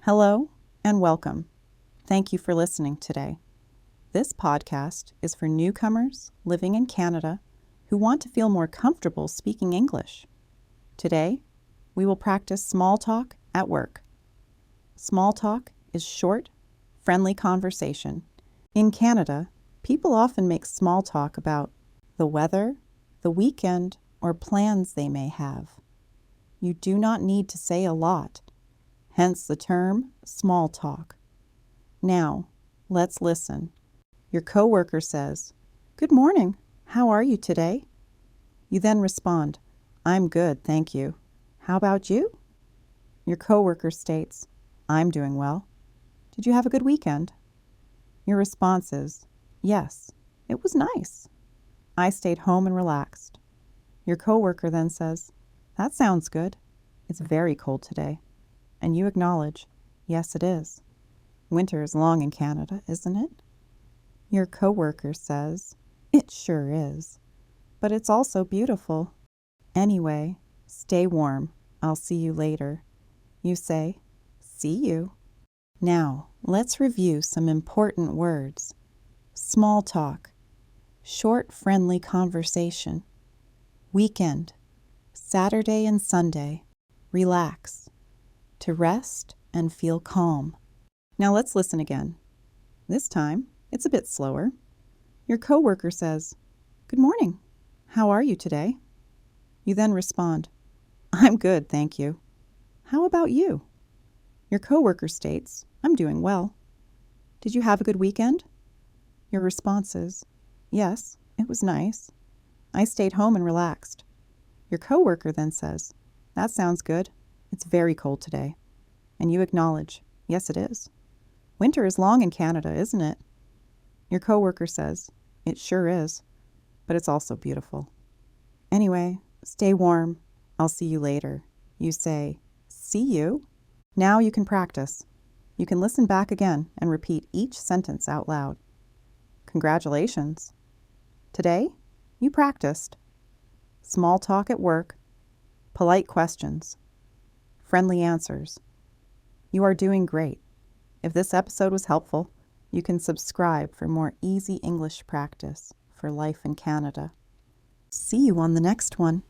Hello and welcome. Thank you for listening today. This podcast is for newcomers living in Canada who want to feel more comfortable speaking English. Today, we will practice small talk at work. Small talk is short, friendly conversation. In Canada, people often make small talk about the weather, the weekend, or plans they may have. You do not need to say a lot, hence the term small talk. Now, let's listen. Your coworker says, "Good morning. How are you today?" You then respond, "I'm good, thank you. How about you?" Your coworker states, "I'm doing well. Did you have a good weekend?" Your response is, "Yes, it was nice. I stayed home and relaxed." Your coworker then says, "That sounds good. It's very cold today." And you acknowledge, "Yes, it is. Winter is long in Canada, isn't it?" Your coworker says, "It sure is. But it's also beautiful. Anyway, stay warm. I'll see you later." You say, "See you." Now, let's review some important words. Small talk. Short, friendly conversation. Weekend. Saturday and Sunday. Relax. To rest and feel calm. Now let's listen again. This time, it's a bit slower. Your coworker says, "Good morning. How are you today?" You then respond, "I'm good, thank you. How about you?" Your coworker states, "I'm doing well. Did you have a good weekend?" Your response is, "Yes, it was nice. I stayed home and relaxed." Your coworker then says, "That sounds good. It's very cold today." And you acknowledge, "Yes, it is. Winter is long in Canada, isn't it?" Your coworker says, "It sure is. But it's also beautiful. Anyway, stay warm. I'll see you later." You say, "See you." Now you can practice. You can listen back again and repeat each sentence out loud. Congratulations. Today, you practiced small talk at work, polite questions, friendly answers. You are doing great. If this episode was helpful, you can subscribe for more easy English practice for life in Canada. See you on the next one.